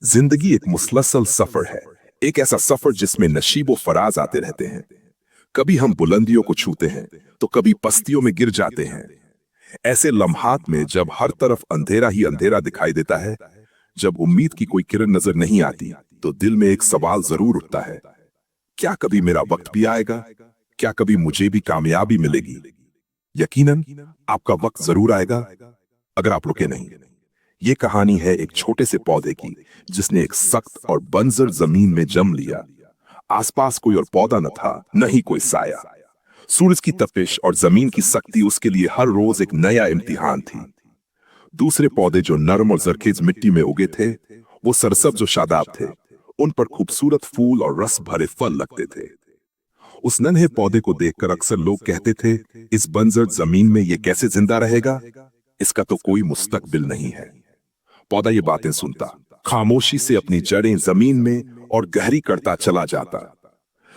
जिंदगी एक मुसलसल सफर है, एक ऐसा सफर जिसमें नशीबो फराज आते रहते हैं। कभी हम बुलंदियों को छूते हैं तो कभी पस्तियों में गिर जाते हैं। ऐसे लम्हात में जब हर तरफ अंधेरा ही अंधेरा दिखाई देता है, जब उम्मीद की कोई किरण नजर नहीं आती, तो दिल में एक सवाल जरूर उठता है, क्या कभी मेरा वक्त भी आएगा? क्या कभी मुझे भी कामयाबी मिलेगी? यकीनन आपका वक्त जरूर आएगा, अगर आप रुके नहीं। ये कहानी है एक छोटे से पौधे की, जिसने एक सख्त और बंजर जमीन में जन्म लिया। आसपास कोई और पौधा न था, न ही कोई साया। सूरज की तपिश और जमीन की सख्ती उसके लिए हर रोज एक नया इम्तिहान थी। दूसरे पौधे जो नरम और जरखेज मिट्टी में उगे थे, वो सरसब्ज और शादाब थे। उन पर खूबसूरत फूल और रस भरे फल लगते थे। उस नन्हे पौधे को देखकर अक्सर लोग कहते थे, इस बंजर जमीन में ये कैसे जिंदा रहेगा? इसका तो कोई मुस्तकबिल नहीं है। पौधा ये बातें सुनता, खामोशी से अपनी जड़ें जमीन में और गहरी करता चला जाता।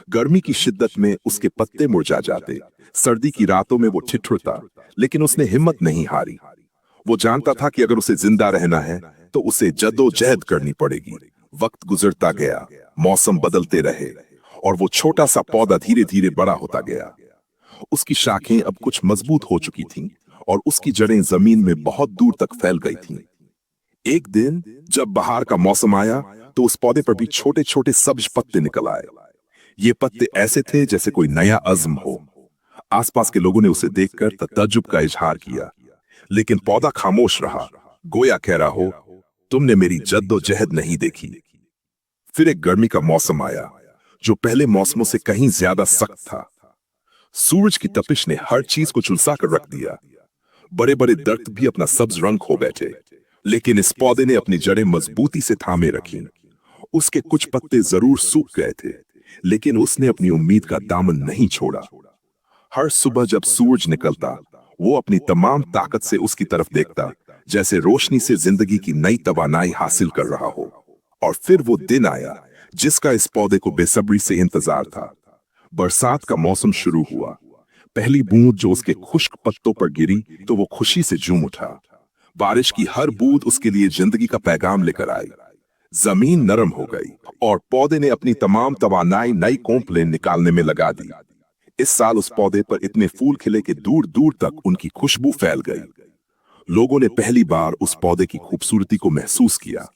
गर्मी की शिद्दत में उसके पत्ते मुरझा जाते, सर्दी की रातों में वो ठिठुरता, लेकिन उसने हिम्मत नहीं हारी। वो जानता था कि अगर उसे जिंदा रहना है तो उसे जद्दोजहद करनी पड़ेगी। वक्त गुजरता गया, मौसम बदलते रहे, और वो छोटा सा पौधा धीरे धीरे बड़ा होता गया। उसकी शाखें अब कुछ मजबूत हो चुकी थीं और उसकी जड़ें जमीन में बहुत दूर तक फैल गई थीं। एक दिन जब बहार का मौसम आया तो उस पौधे पर भी छोटे छोटे सब्ज पत्ते निकल आए। ये पत्ते ऐसे थे जैसे कोई नया अज़्म हो। आसपास के लोगों ने उसे देखकर तज्जुब का इजहार किया, लेकिन पौधा खामोश रहा, गोया कह रहा हो, तुमने मेरी जद्दोजहद नहीं देखी। फिर एक गर्मी का मौसम आया, जो पहले मौसमों से कहीं ज्यादा सख्त था। सूरज की तपिश ने हर चीज को झुलसा कर रख दिया। बड़े बड़े दरख्त भी अपना सब्ज रंग खो बैठे, लेकिन इस पौधे ने अपनी जड़ें मजबूती से थामे रखी। उसके कुछ पत्ते जरूर सूख गए थे, लेकिन उसने अपनी उम्मीद का दामन नहीं छोड़ा। हर सुबह जब सूरज निकलता, वो अपनी तमाम ताकत से उसकी तरफ देखता, जैसे रोशनी से जिंदगी की नई तवानाई हासिल कर रहा हो। और फिर वो दिन आया जिसका इस पौधे को बेसब्री से इंतजार था। बरसात का मौसम शुरू हुआ। पहली बूंद जो उसके खुश्क पत्तों पर गिरी तो वो खुशी से झूम उठा। बारिश की हर बूंद उसके लिए जिंदगी का पैगाम लेकर आई। जमीन नरम हो गई और पौधे ने अपनी तमाम तवानाई नई कोंपलें निकालने में लगा दी। इस साल उस पौधे पर इतने फूल खिले कि दूर दूर तक उनकी खुशबू फैल गई। लोगों ने पहली बार उस पौधे की खूबसूरती को महसूस किया।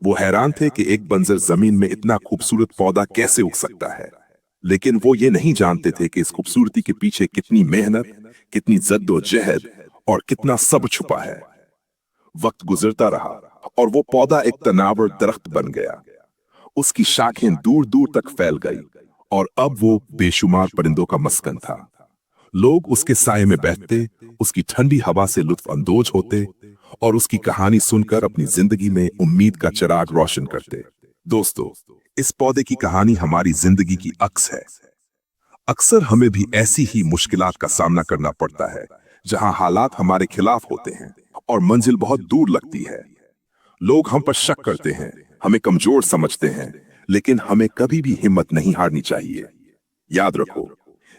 वो हैरान थे कि एक बंजर जमीन में इतना खूबसूरत पौधा कैसे उग सकता है, लेकिन वो ये नहीं जानते थे कि इस खूबसूरती के पीछे कितनी मेहनत, कितनी जद्दोजहद और कितना सब्र छुपा है। वक्त गुजरता रहा और वो पौधा एक तनावर दरख्त बन गया। उसकी शाखें दूर दूर तक फैल गई और अब वो बेशुमार परिंदों का मस्कन था। लोग उसके साये में बैठते, उसकी ठंडी हवा से लुत्फ अंदोज होते और उसकी कहानी सुनकर अपनी जिंदगी में उम्मीद का चिराग रोशन करते। दोस्तों, इस पौधे की कहानी हमारी जिंदगी की अक्स है। अक्सर हमें भी ऐसी ही मुश्किलात का सामना करना पड़ता है, जहां हालात हमारे खिलाफ होते हैं और मंजिल बहुत दूर लगती है। लोग हम पर शक करते हैं, हमें कमजोर समझते हैं, लेकिन हमें कभी भी हिम्मत नहीं हारनी चाहिए। याद रखो,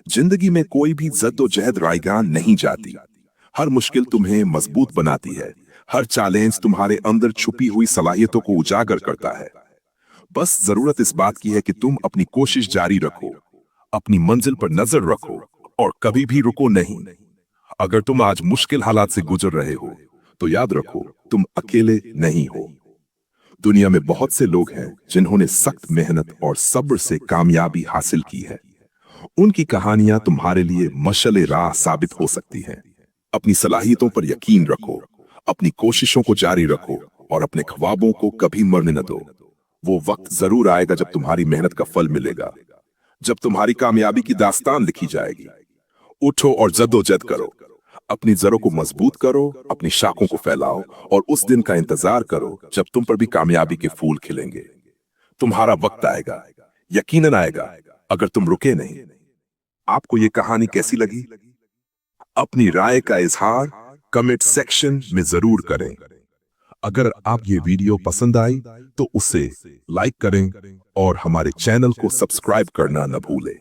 जिंदगी में कोई भी जद्दोजहद रायगान नहीं जाती। हर मुश्किल तुम्हें मजबूत बनाती है। हर चैलेंज तुम्हारे अंदर छुपी हुई सलाहियतों को उजागर करता है। बस जरूरत इस बात की है कि तुम अपनी कोशिश जारी रखो, अपनी मंजिल पर नजर रखो और कभी भी रुको नहीं। अगर तुम आज मुश्किल हालात से गुजर रहे हो, तो याद रखो, तुम अकेले नहीं हो। दुनिया में बहुत से लोग हैं जिन्होंने सख्त मेहनत और सब्र से कामयाबी हासिल की है। उनकी कहानियां तुम्हारे लिए मशअले राह साबित हो सकती हैं। अपनी सलाहियतों पर यकीन रखो, अपनी कोशिशों को जारी रखो और अपने ख्वाबों को कभी मरने न दो। वो वक्त जरूर आएगा जब तुम्हारी मेहनत का फल मिलेगा, जब तुम्हारी कामयाबी की दास्तान लिखी जाएगी। उठो और जद्दोजहद करो, अपनी जड़ों को मजबूत करो, अपनी शाखों को फैलाओ और उस दिन का इंतजार करो जब तुम पर भी कामयाबी के फूल खिलेंगे। तुम्हारा वक्त आएगा, यकीनन आएगा, अगर तुम रुके नहीं। आपको ये कहानी कैसी लगी? अपनी राय का इजहार कमेंट सेक्शन में जरूर करें। अगर आप ये वीडियो पसंद आई तो उसे लाइक करें और हमारे चैनल को सब्सक्राइब करना न भूलें।